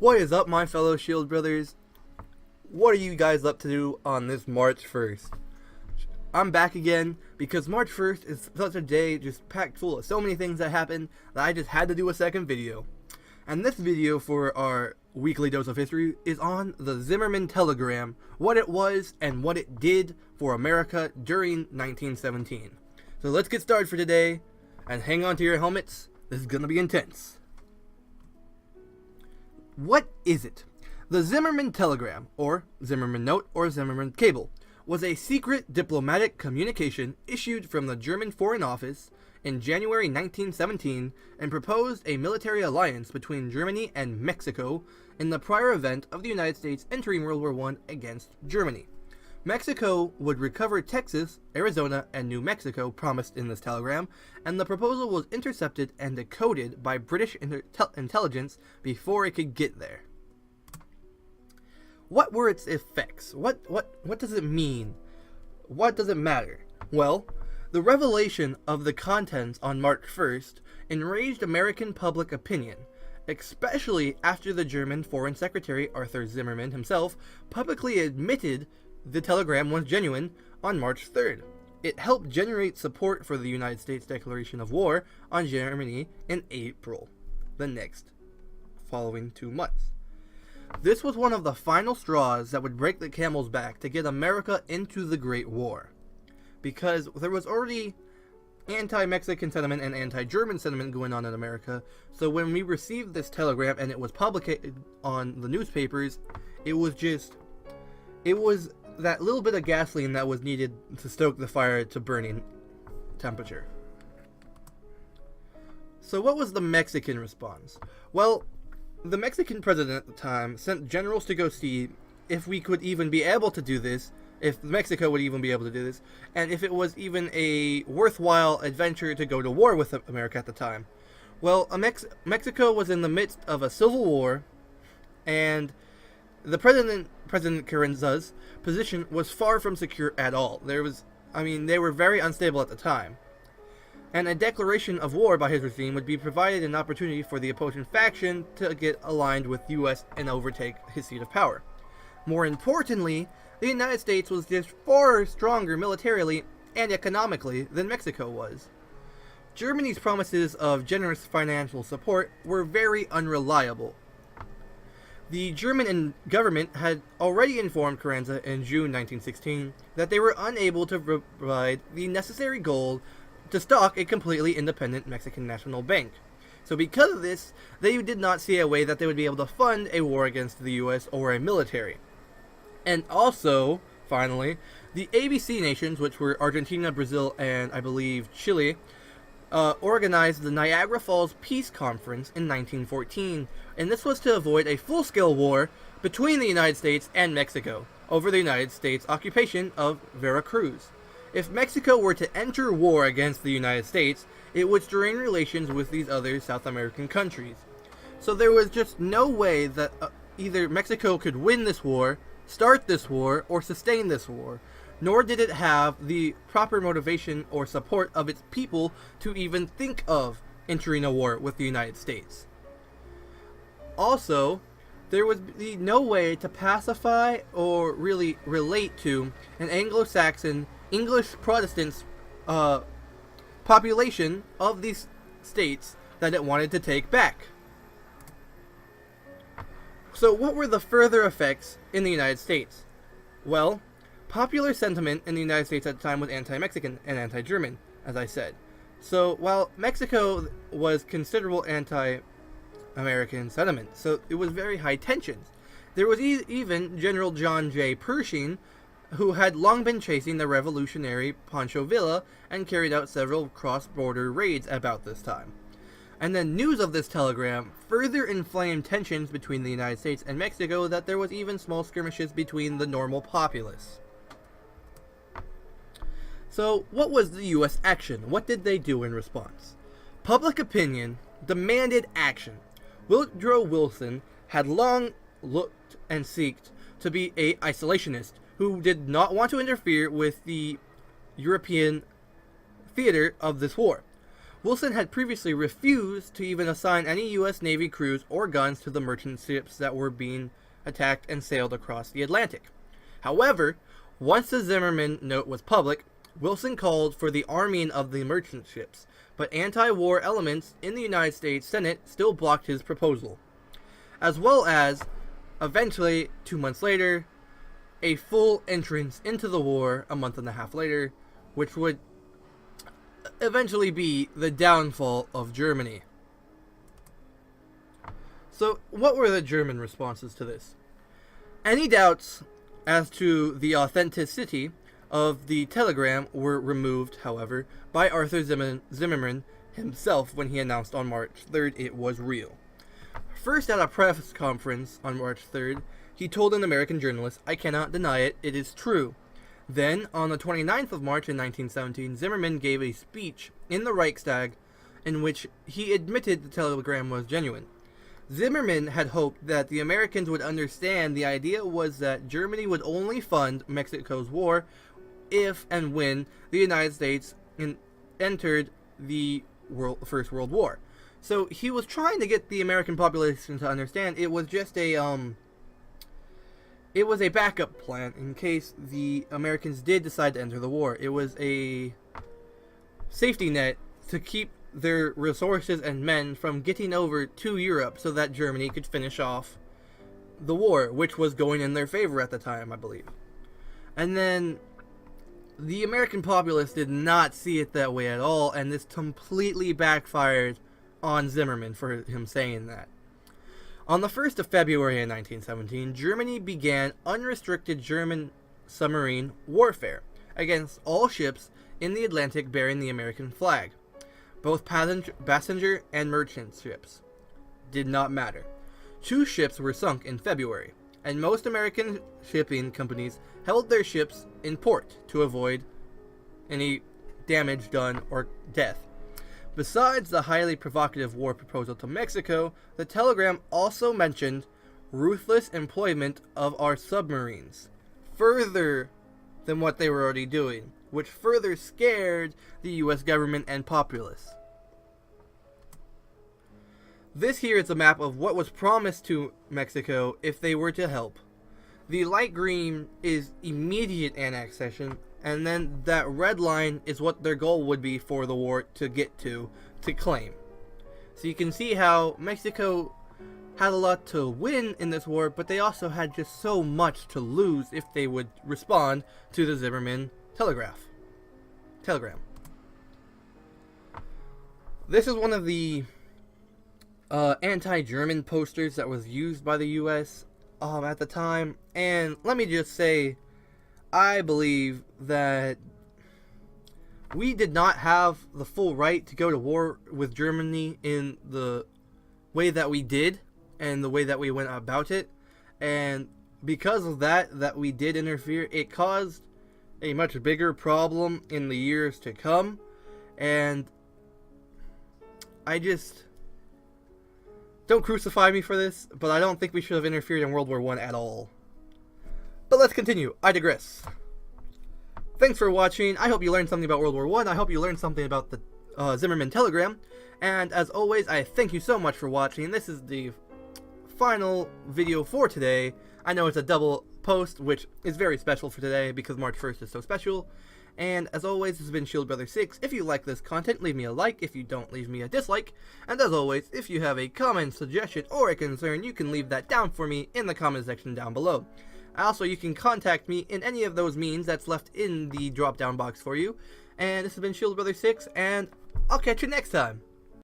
What is up, my fellow Shield brothers? What are you guys up to do on this March 1st? I'm back again because March 1st is such a day just packed full of so many things that happened that I just had to do a second video. And this video for our weekly dose of history is on the Zimmerman telegram, what it was and what it did for America during 1917. So let's get started for today, and hang on to your helmets, this is gonna be intense. What is it? The Zimmerman telegram, or Zimmerman note, or Zimmerman cable, was a secret diplomatic communication issued from the German Foreign Office in January 1917 and proposed a military alliance between Germany and Mexico in the prior event of the United States entering World War I against Germany. Mexico would recover Texas, Arizona, and New Mexico promised in this telegram, and the proposal was intercepted and decoded by British intelligence before it could get there. What were its effects? What does it mean? What does it matter? Well, the revelation of the contents on March 1st enraged American public opinion, especially after the German Foreign Secretary Arthur Zimmerman himself publicly admitted the telegram was genuine on March 3rd. It helped generate support for the United States declaration of war on Germany in April, the next following 2 months. This was one of the final straws that would break the camel's back to get America into the Great War, because there was already anti-Mexican sentiment and anti-German sentiment going on in America. So when we received this telegram and it was published on the newspapers, it was that little bit of gasoline that was needed to stoke the fire to burning temperature. So what was the Mexican response? Well, the Mexican president at the time sent generals to go see if we could even be able to do this, if Mexico would even be able to do this, and if it was even a worthwhile adventure to go to war with America at the time. Well, Mexico was in the midst of a civil war, and the President Carranza's position was far from secure at all. They were very unstable at the time. And a declaration of war by his regime would be provided an opportunity for the opposing faction to get aligned with the U.S. and overtake his seat of power. More importantly, the United States was just far stronger militarily and economically than Mexico was. Germany's promises of generous financial support were very unreliable. The German government had already informed Carranza in June 1916 that they were unable to provide the necessary gold to stock a completely independent Mexican national bank. So because of this, they did not see a way that they would be able to fund a war against the US or a military. And also, finally, the ABC nations, which were Argentina, Brazil, and I believe Chile, organized the Niagara Falls Peace Conference in 1914, and this was to avoid a full-scale war between the United States and Mexico over the United States occupation of Veracruz. If Mexico were to enter war against the United States, it would strain relations with these other South American countries. So there was just no way that either Mexico could win this war, start this war, or sustain this war, nor did it have the proper motivation or support of its people to even think of entering a war with the United States. Also, there would be no way to pacify or really relate to an Anglo-Saxon, English Protestant population of these states that it wanted to take back. So what were the further effects in the United States? Well, popular sentiment in the United States at the time was anti-Mexican and anti-German, as I said. So while Mexico was considerable anti-American sentiment, so it was very high tensions. There was even General John J. Pershing, who had long been chasing the revolutionary Pancho Villa and carried out several cross-border raids about this time. And then news of this telegram further inflamed tensions between the United States and Mexico, that there was even small skirmishes between the normal populace. So what was the U.S. action? What did they do in response? Public opinion demanded action. Woodrow Wilson had long looked and seeked to be an isolationist who did not want to interfere with the European theater of this war. Wilson had previously refused to even assign any U.S. Navy crews or guns to the merchant ships that were being attacked and sailed across the Atlantic. However, once the Zimmerman note was public, Wilson called for the arming of the merchant ships, but anti-war elements in the United States Senate still blocked his proposal, as well as, eventually, 2 months later, a full entrance into the war a month and a half later, which would eventually be the downfall of Germany. So, what were the German responses to this? Any doubts as to the authenticity of the telegram were removed, however, by Arthur Zimmerman himself when he announced on March 3rd it was real. First, at a press conference on March 3rd, he told an American journalist, "I cannot deny it, it is true." Then, on the 29th of March in 1917, Zimmerman gave a speech in the Reichstag in which he admitted the telegram was genuine. Zimmerman had hoped that the Americans would understand the idea was that Germany would only fund Mexico's war if and when the United States entered the First World War. So he was trying to get the American population to understand it was just it was a backup plan in case the Americans did decide to enter the war. It was a safety net to keep their resources and men from getting over to Europe so that Germany could finish off the war, which was going in their favor at the time, I believe. And then the American populace did not see it that way at all, and this completely backfired on Zimmerman for him saying that. On the 1st of February in 1917, Germany began unrestricted German submarine warfare against all ships in the Atlantic bearing the American flag. Both passenger and merchant ships did not matter. 2 ships were sunk in February, and most American shipping companies held their ships in port to avoid any damage done or death. Besides the highly provocative war proposal to Mexico, the telegram also mentioned ruthless employment of our submarines, further than what they were already doing, which further scared the U.S. government and populace. This here is a map of what was promised to Mexico if they were to help. The light green is immediate annexation, and then that red line is what their goal would be for the war to get to claim. So you can see how Mexico had a lot to win in this war, but they also had just so much to lose if they would respond to the Zimmerman telegram. This is one of the anti-German posters that was used by the U.S. At the time, and let me just say, I believe that we did not have the full right to go to war with Germany in the way that we did and the way that we went about it, and because of that we did interfere, it caused a much bigger problem in the years to come, and I just... Don't crucify me for this, but I don't think we should have interfered in World War I at all. But let's continue. I digress. Thanks for watching. I hope you learned something about World War I. I hope you learned something about the Zimmerman telegram. And as always, I thank you so much for watching. This is the final video for today. I know it's a double post, which is very special for today because March 1st is so special. And as always, this has been Shield Brother 6. If you like this content, leave me a like. If you don't, leave me a dislike. And as always, if you have a comment, suggestion, or a concern, you can leave that down for me in the comment section down below. Also, you can contact me in any of those means that's left in the drop down box for you. And this has been Shield Brother 6, and I'll catch you next time.